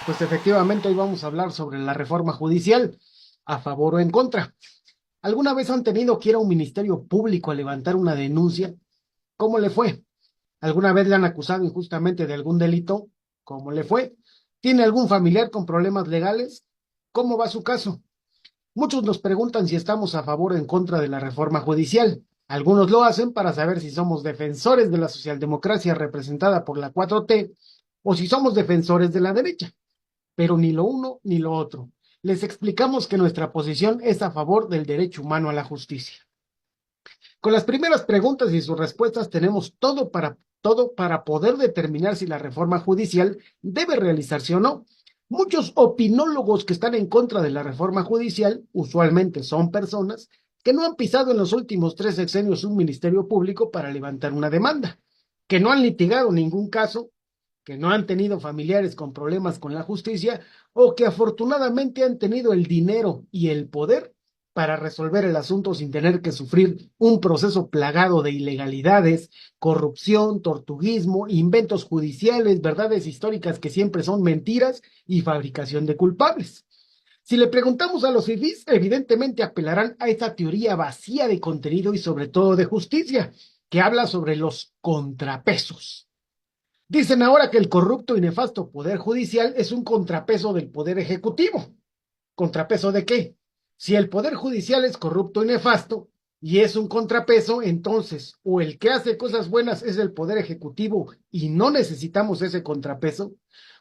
Pues efectivamente hoy vamos a hablar sobre la reforma judicial, a favor o en contra. ¿Alguna vez han tenido que ir a un ministerio público a levantar una denuncia? ¿Cómo le fue? ¿Alguna vez le han acusado injustamente de algún delito? ¿Cómo le fue? ¿Tiene algún familiar con problemas legales? ¿Cómo va su caso? Muchos nos preguntan si estamos a favor o en contra de la reforma judicial. Algunos lo hacen para saber si somos defensores de la socialdemocracia representada por la 4T o si somos defensores de la derecha, pero ni lo uno ni lo otro. Les explicamos que nuestra posición es a favor del derecho humano a la justicia. Con las primeras preguntas y sus respuestas tenemos todo para poder determinar si la reforma judicial debe realizarse o no. Muchos opinólogos que están en contra de la reforma judicial usualmente son personas que no han pisado en los últimos 3 sexenios un ministerio público para levantar una demanda, que no han litigado ningún caso, que no han tenido familiares con problemas con la justicia o que afortunadamente han tenido el dinero y el poder para resolver el asunto sin tener que sufrir un proceso plagado de ilegalidades, corrupción, tortuguismo, inventos judiciales, verdades históricas que siempre son mentiras y fabricación de culpables. Si le preguntamos a los fifís, evidentemente apelarán a esta teoría vacía de contenido y sobre todo de justicia, que habla sobre los contrapesos. Dicen ahora que el corrupto y nefasto poder judicial es un contrapeso del poder ejecutivo. ¿Contrapeso de qué? Si el poder judicial es corrupto y nefasto y es un contrapeso, entonces o el que hace cosas buenas es el poder ejecutivo y no necesitamos ese contrapeso,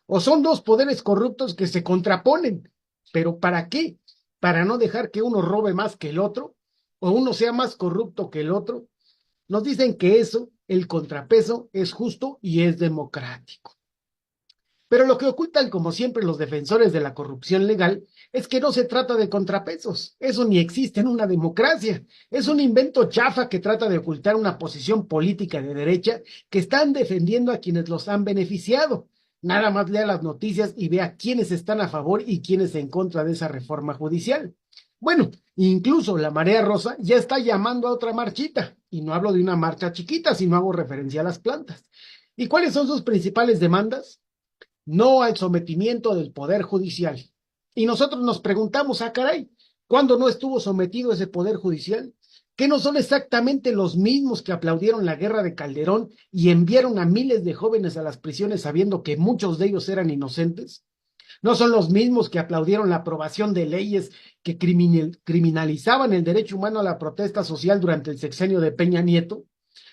o son dos poderes corruptos que se contraponen. ¿Pero para qué? ¿Para no dejar que uno robe más que el otro? ¿O uno sea más corrupto que el otro? Nos dicen que eso, el contrapeso, es justo y es democrático. Pero lo que ocultan, como siempre, los defensores de la corrupción legal es que no se trata de contrapesos. Eso ni existe en una democracia. Es un invento chafa que trata de ocultar una posición política de derecha que están defendiendo a quienes los han beneficiado. Nada más lea las noticias y vea quiénes están a favor y quiénes en contra de esa reforma judicial. Bueno, incluso la Marea Rosa ya está llamando a otra marchita. Y no hablo de una marcha chiquita, sino hago referencia a las plantas. ¿Y cuáles son sus principales demandas? No al sometimiento del Poder Judicial. Y nosotros nos preguntamos, caray, ¿cuándo no estuvo sometido ese Poder Judicial? ¿Que no son exactamente los mismos que aplaudieron la guerra de Calderón y enviaron a miles de jóvenes a las prisiones sabiendo que muchos de ellos eran inocentes? ¿No son los mismos que aplaudieron la aprobación de leyes que criminalizaban el derecho humano a la protesta social durante el sexenio de Peña Nieto?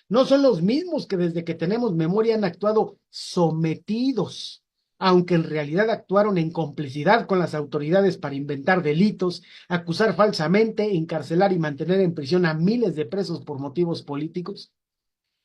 ¿No son los mismos que desde que tenemos memoria han actuado sometidos, aunque en realidad actuaron en complicidad con las autoridades para inventar delitos, acusar falsamente, encarcelar y mantener en prisión a miles de presos por motivos políticos?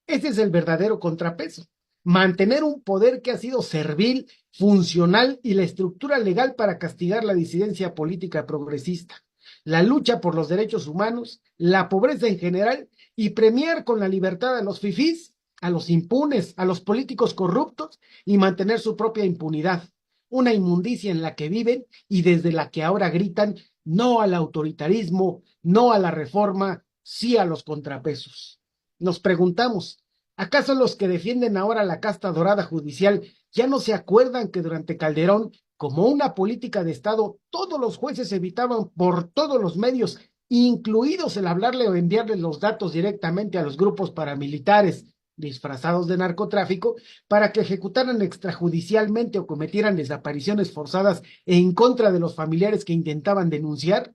Ese es el verdadero contrapeso. Mantener un poder que ha sido servil, funcional y la estructura legal para castigar la disidencia política progresista, la lucha por los derechos humanos, la pobreza en general y premiar con la libertad a los fifís, a los impunes, a los políticos corruptos y mantener su propia impunidad, una inmundicia en la que viven y desde la que ahora gritan no al autoritarismo, no a la reforma, sí a los contrapesos. Nos preguntamos, ¿acaso los que defienden ahora la casta dorada judicial ya no se acuerdan que durante Calderón, como una política de Estado, todos los jueces evitaban por todos los medios, incluidos el hablarle o enviarle los datos directamente a los grupos paramilitares disfrazados de narcotráfico para que ejecutaran extrajudicialmente o cometieran desapariciones forzadas en contra de los familiares que intentaban denunciar?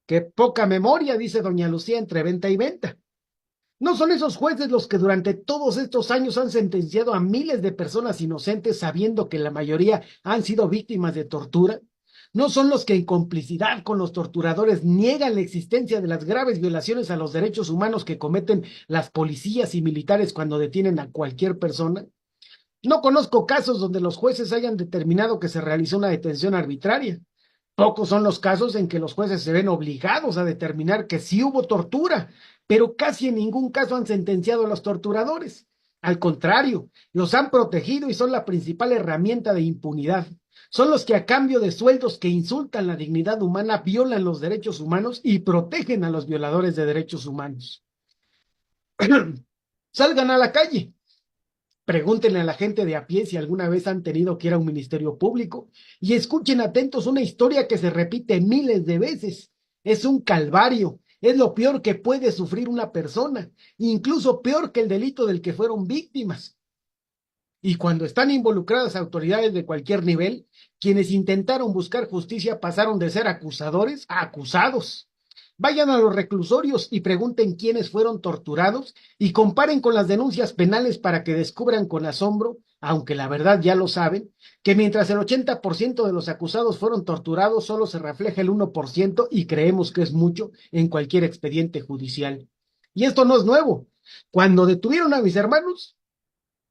Qué poca memoria, dice doña Lucía entre venta y venta. ¿No son esos jueces los que durante todos estos años han sentenciado a miles de personas inocentes sabiendo que la mayoría han sido víctimas de tortura? ¿No son los que en complicidad con los torturadores niegan la existencia de las graves violaciones a los derechos humanos que cometen las policías y militares cuando detienen a cualquier persona? No conozco casos donde los jueces hayan determinado que se realizó una detención arbitraria. Pocos son los casos en que los jueces se ven obligados a determinar que sí hubo tortura, pero casi en ningún caso han sentenciado a los torturadores. Al contrario, los han protegido y son la principal herramienta de impunidad. Son los que a cambio de sueldos que insultan la dignidad humana violan los derechos humanos y protegen a los violadores de derechos humanos. Salgan a la calle, Pregúntenle a la gente de a pie si alguna vez han tenido que ir a un ministerio público y escuchen atentos una historia que se repite miles de veces. Es un calvario, es lo peor que puede sufrir una persona, incluso peor que el delito del que fueron víctimas. Y cuando están involucradas autoridades de cualquier nivel, quienes intentaron buscar justicia pasaron de ser acusadores a acusados. Vayan a los reclusorios y pregunten quiénes fueron torturados y comparen con las denuncias penales para que descubran con asombro, aunque la verdad ya lo saben, que mientras el 80% de los acusados fueron torturados, solo se refleja el 1% y creemos que es mucho en cualquier expediente judicial. Y esto no es nuevo. Cuando detuvieron a mis hermanos,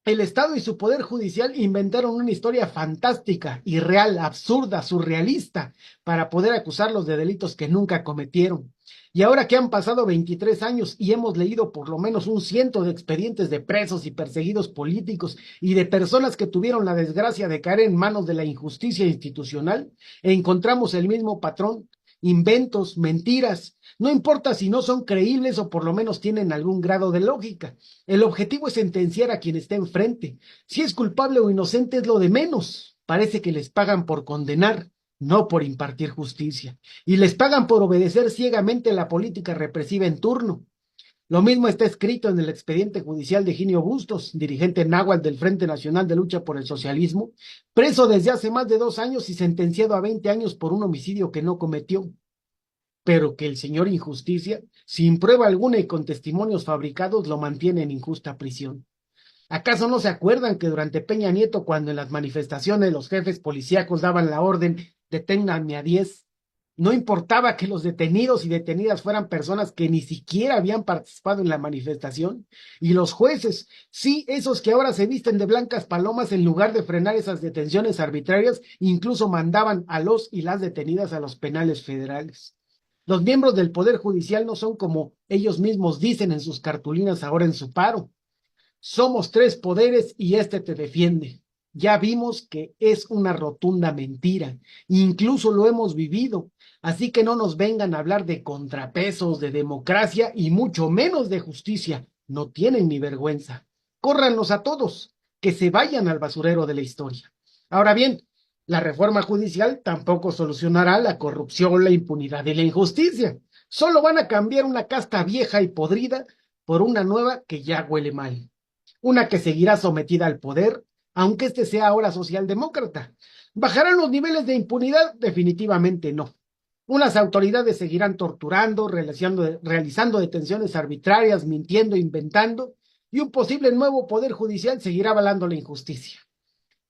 el Estado y su poder judicial inventaron una historia fantástica, irreal, absurda, surrealista, para poder acusarlos de delitos que nunca cometieron. Y ahora que han pasado 23 años y hemos leído por lo menos un ciento de expedientes de presos y perseguidos políticos y de personas que tuvieron la desgracia de caer en manos de la injusticia institucional, encontramos el mismo patrón: inventos, mentiras. No importa si no son creíbles o por lo menos tienen algún grado de lógica. El objetivo es sentenciar a quien esté enfrente. Si es culpable o inocente es lo de menos. Parece que les pagan por condenar, no por impartir justicia. Y les pagan por obedecer ciegamente la política represiva en turno. Lo mismo está escrito en el expediente judicial de Higinio Bustos, dirigente náhuatl del Frente Nacional de Lucha por el Socialismo, preso desde hace más de 2 años y sentenciado a 20 años por un homicidio que no cometió. Pero que el señor Injusticia, sin prueba alguna y con testimonios fabricados, lo mantiene en injusta prisión. ¿Acaso no se acuerdan que durante Peña Nieto, cuando en las manifestaciones los jefes policíacos daban la orden deténganme a 10, no importaba que los detenidos y detenidas fueran personas que ni siquiera habían participado en la manifestación? Y los jueces, sí, esos que ahora se visten de blancas palomas, en lugar de frenar esas detenciones arbitrarias, incluso mandaban a los y las detenidas a los penales federales. Los miembros del Poder Judicial no son como ellos mismos dicen en sus cartulinas ahora en su paro. Somos tres poderes y este te defiende. Ya vimos que es una rotunda mentira, incluso lo hemos vivido, así que no nos vengan a hablar de contrapesos, de democracia y mucho menos de justicia. No tienen ni vergüenza. Córranlos a todos, que se vayan al basurero de la historia. Ahora bien, la reforma judicial tampoco solucionará la corrupción, la impunidad y la injusticia. Solo van a cambiar una casta vieja y podrida por una nueva que ya huele mal. Una que seguirá sometida al poder, aunque este sea ahora socialdemócrata. ¿Bajarán los niveles de impunidad? Definitivamente no. Unas autoridades seguirán torturando, realizando detenciones arbitrarias, mintiendo, inventando, y un posible nuevo poder judicial seguirá avalando la injusticia.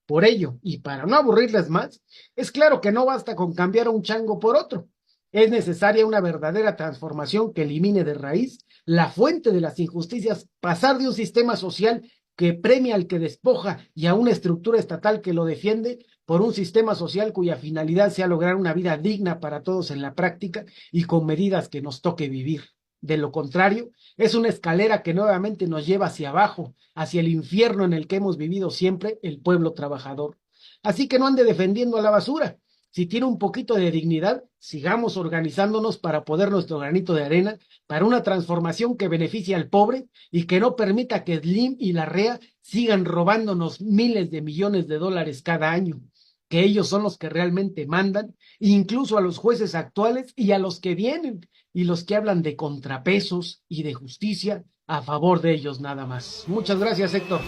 Por ello, y para no aburrirles más, es claro que no basta con cambiar un chango por otro. Es necesaria una verdadera transformación que elimine de raíz la fuente de las injusticias, pasar de un sistema social que premia al que despoja y a una estructura estatal que lo defiende, por un sistema social cuya finalidad sea lograr una vida digna para todos en la práctica y con medidas que nos toque vivir. De lo contrario, es una escalera que nuevamente nos lleva hacia abajo, hacia el infierno en el que hemos vivido siempre el pueblo trabajador. Así que no ande defendiendo a la basura. Si tiene un poquito de dignidad, sigamos organizándonos para poner nuestro granito de arena para una transformación que beneficie al pobre y que no permita que Slim y la REA sigan robándonos miles de millones de dólares cada año, que ellos son los que realmente mandan, incluso a los jueces actuales y a los que vienen, y los que hablan de contrapesos y de justicia a favor de ellos nada más. Muchas gracias, Héctor.